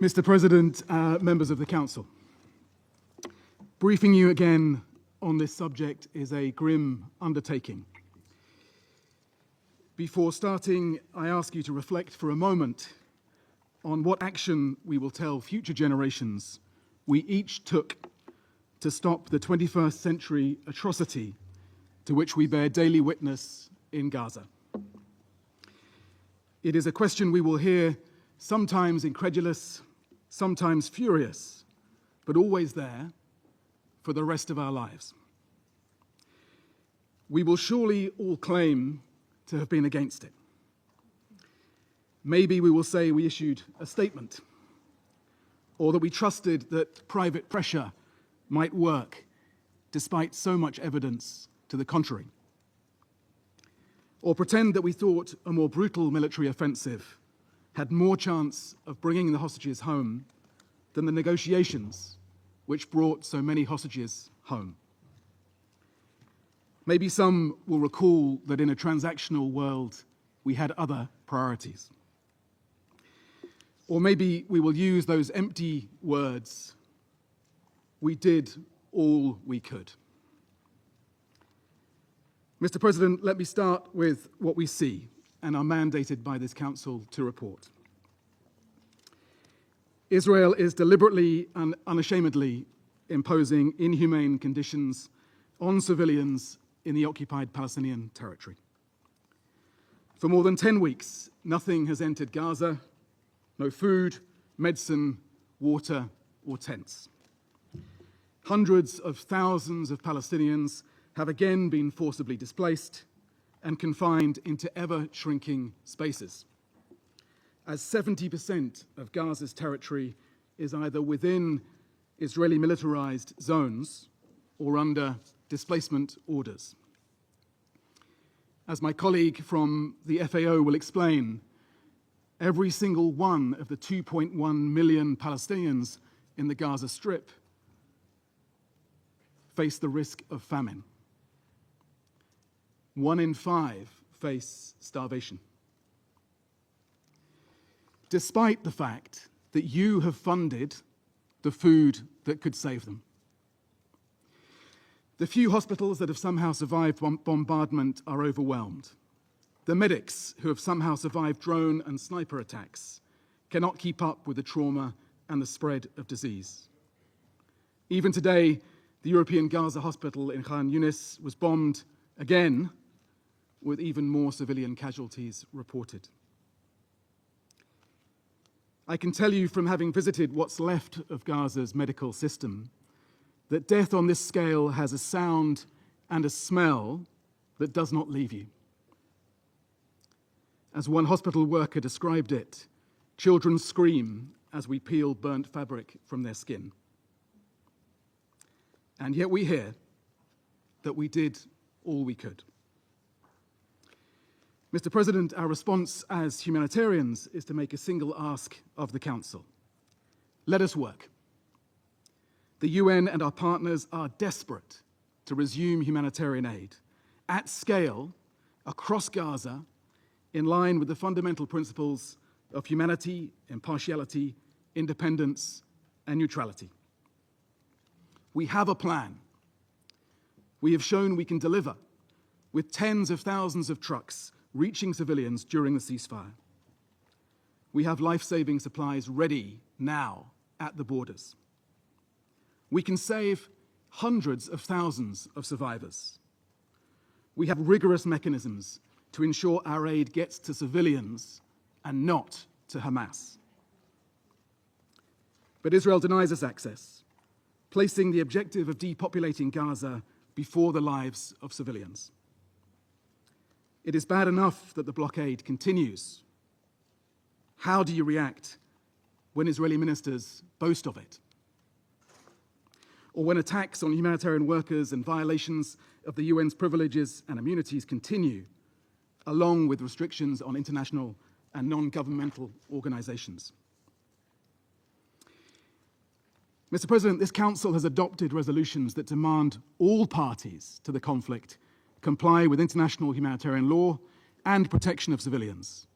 Mr. President, members of the Council, briefing you again on this subject is a grim undertaking. Before starting, I ask you to reflect for a moment on what action we will tell future generations we each took to stop the 21st century atrocity to which we bear daily witness in Gaza. It is a question we will hear sometimes incredulous, sometimes furious, but always there for the rest of our lives. We will surely all claim to have been against it. Maybe we will say we issued a statement, or that we trusted that private pressure might work despite so much evidence to the contrary. Or pretend that we thought a more brutal military offensive had more chance of bringing the hostages home than the negotiations which brought so many hostages home. Maybe some will recall that in a transactional world, we had other priorities. Or maybe we will use those empty words, we did all we could. Mr. President, let me start with what we see and are mandated by this Council to report. Israel is deliberately and unashamedly imposing inhumane conditions on civilians in the occupied Palestinian territory. For more than 10 weeks, nothing has entered Gaza, no food, medicine, water, or tents. Hundreds of thousands of Palestinians have again been forcibly displaced and confined into ever-shrinking spaces, as 70% of Gaza's territory is either within Israeli militarized zones or under displacement orders. As my colleague from the FAO will explain, every single one of the 2.1 million Palestinians in the Gaza Strip face the risk of famine. 1 in 5 face starvation. Despite the fact that you have funded the food that could save them. The few hospitals that have somehow survived bombardment are overwhelmed. The medics who have somehow survived drone and sniper attacks cannot keep up with the trauma and the spread of disease. Even today, the European Gaza hospital in Khan Yunis was bombed again, with even more civilian casualties reported. I can tell you from having visited what's left of Gaza's medical system that death on this scale has a sound and a smell that does not leave you. As one hospital worker described it, children scream as we peel burnt fabric from their skin. And yet we hear that we did all we could. Mr. President, our response as humanitarians is to make a single ask of the Council. Let us work. The UN and our partners are desperate to resume humanitarian aid at scale across Gaza in line with the fundamental principles of humanity, impartiality, independence, and neutrality. We have a plan. We have shown we can deliver with tens of thousands of trucks reaching civilians during the ceasefire. We have life-saving supplies ready now at the borders. We can save hundreds of thousands of survivors. We have rigorous mechanisms to ensure our aid gets to civilians and not to Hamas. But Israel denies us access, placing the objective of depopulating Gaza before the lives of civilians. It is bad enough that the blockade continues. How do you react when Israeli ministers boast of it? Or when attacks on humanitarian workers and violations of the UN's privileges and immunities continue, along with restrictions on international and non-governmental organizations? Mr. President, this Council has adopted resolutions that demand all parties to the conflict comply with international humanitarian law and protection of civilians,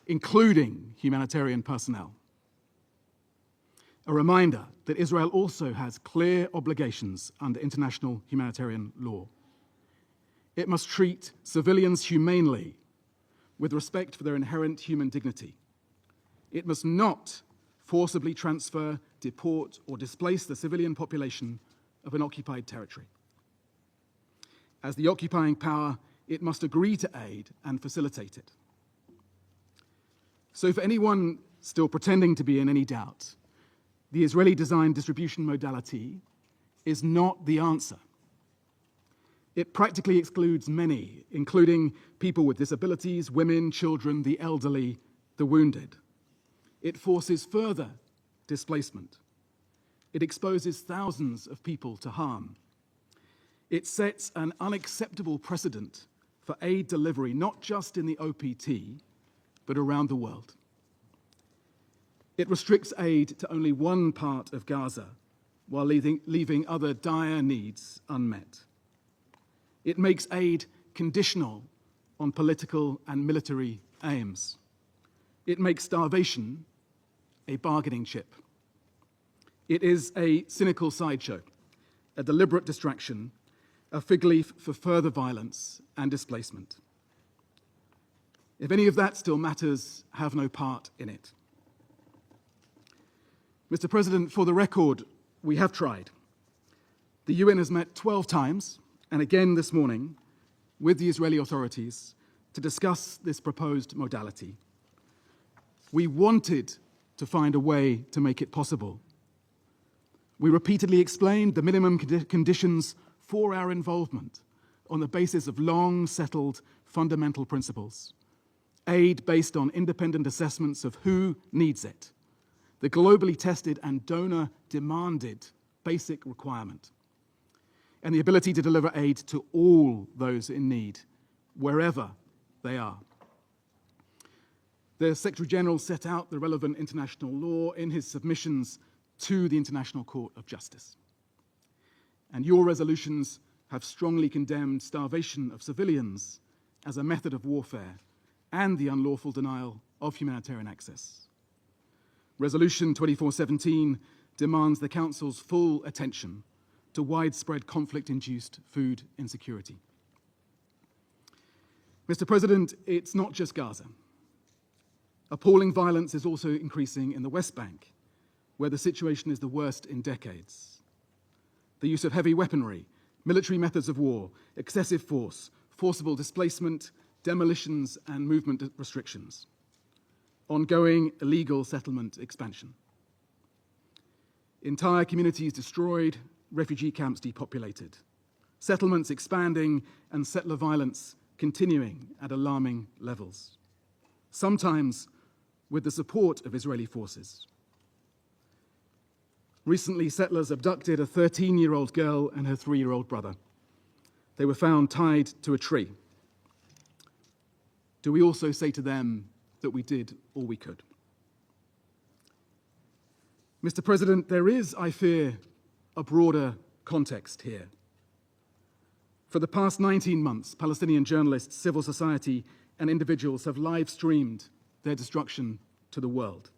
including humanitarian personnel. a reminder that Israel also has clear obligations under international humanitarian law. It must treat civilians humanely, with respect for their inherent human dignity. It must not forcibly transfer, deport, or displace the civilian population of an occupied territory. As the occupying power, it must agree to aid and facilitate it. So for anyone still pretending to be in any doubt, the Israeli-designed distribution modality is not the answer. It practically excludes many, including people with disabilities, women, children, the elderly, the wounded. It forces further displacement. It exposes thousands of people to harm. It sets an unacceptable precedent for aid delivery, not just in the OPT, but around the world. It restricts aid to only one part of Gaza, while leaving other dire needs unmet. It makes aid conditional on political and military aims. It makes starvation a bargaining chip. It is a cynical sideshow, a deliberate distraction, a fig leaf for further violence and displacement. If any of that still matters, have no part in it. Mr. President, for the record, we have tried. The UN has met 12 times, and again this morning, with the Israeli authorities to discuss this proposed modality. We wanted to find a way to make it possible. We repeatedly explained the minimum conditions for our involvement on the basis of long-settled fundamental principles. Aid based on independent assessments of who needs it, the globally tested and donor-demanded basic requirement, and the ability to deliver aid to all those in need, wherever they are. The Secretary General set out the relevant international law in his submissions to the International Court of Justice. And your resolutions have strongly condemned starvation of civilians as a method of warfare and the unlawful denial of humanitarian access. Resolution 2417 demands the Council's full attention to widespread conflict-induced food insecurity. Mr. President, it's not just Gaza. Appalling violence is also increasing in the West Bank, where the situation is the worst in decades. The use of heavy weaponry, military methods of war, excessive force, forcible displacement, demolitions, and movement restrictions. Ongoing illegal settlement expansion. Entire communities destroyed, refugee camps depopulated. Settlements expanding, and settler violence continuing at alarming levels. Sometimes with the support of Israeli forces. Recently, settlers abducted a 13-year-old girl and her 3-year-old brother. They were found tied to a tree. Do we also say to them that we did all we could? Mr. President, there is, I fear, a broader context here. For the past 19 months, Palestinian journalists, civil society, and individuals have live-streamed their destruction to the world.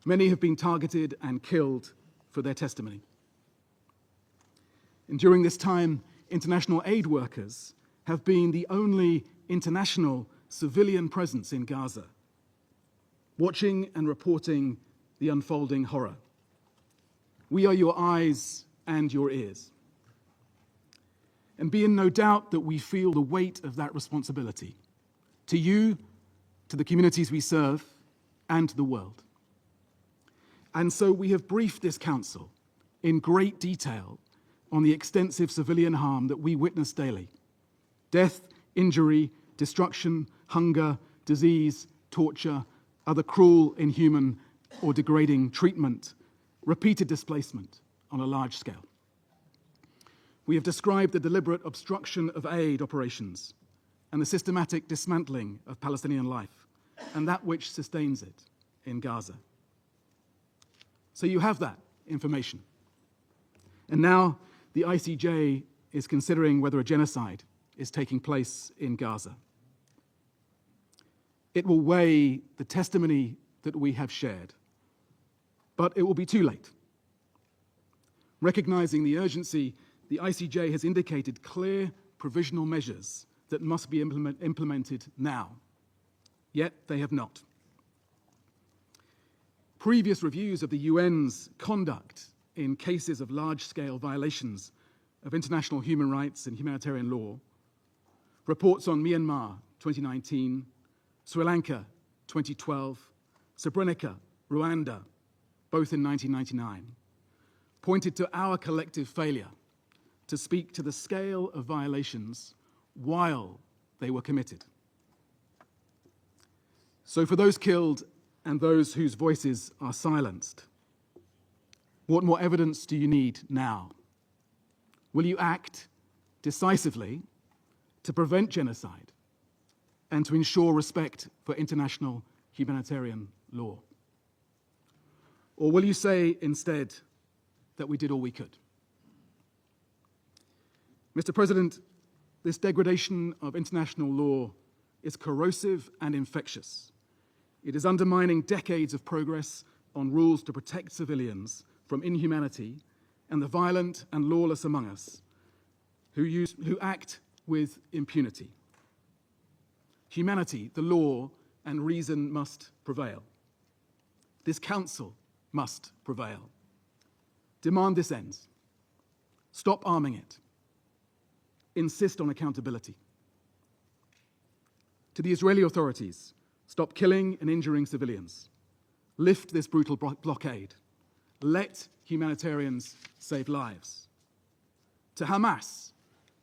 Many have been targeted and killed for their testimony. And during this time, international aid workers have been the only international civilian presence in Gaza, watching and reporting the unfolding horror. We are your eyes and your ears. And be in no doubt that we feel the weight of that responsibility to you, to the communities we serve, and to the world. And so we have briefed this Council in great detail on the extensive civilian harm that we witness daily. Death, injury, destruction, hunger, disease, torture, other cruel, inhuman, or degrading treatment, repeated displacement on a large scale. We have described the deliberate obstruction of aid operations and the systematic dismantling of Palestinian life and that which sustains it in Gaza. So you have that information. And now the ICJ is considering whether a genocide is taking place in Gaza. It will weigh the testimony that we have shared, But it will be too late. Recognizing the urgency, the ICJ has indicated clear provisional measures that must be implemented now. Yet they have not. Previous reviews of the UN's conduct in cases of large-scale violations of international human rights and humanitarian law, reports on Myanmar 2019, Sri Lanka 2012, Srebrenica, Rwanda, both in 1999, pointed to our collective failure to speak to the scale of violations while they were committed. So for those killed and those whose voices are silenced, what more evidence do you need now? Will you act decisively to prevent genocide and to ensure respect for international humanitarian law? Or will you say instead that we did all we could? Mr. President, this degradation of international law is corrosive and infectious. It is undermining decades of progress on rules to protect civilians from inhumanity and the violent and lawless among us who act with impunity. Humanity, the law, and reason must prevail. This Council must prevail. Demand this ends. Stop arming it. Insist on accountability. To the Israeli authorities, stop killing and injuring civilians. Lift this brutal blockade. Let humanitarians save lives. To Hamas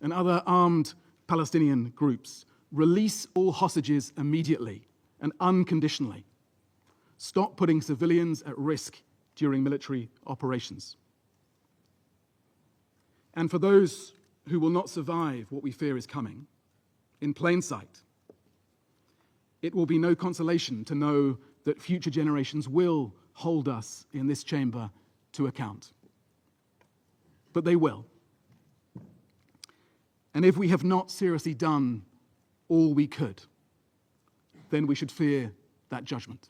and other armed Palestinian groups, release all hostages immediately and unconditionally. Stop putting civilians at risk during military operations. And for those who will not survive what we fear is coming, in plain sight, it will be no consolation to know that future generations will hold us in this chamber to account. But they will. And if we have not seriously done all we could, then we should fear that judgment.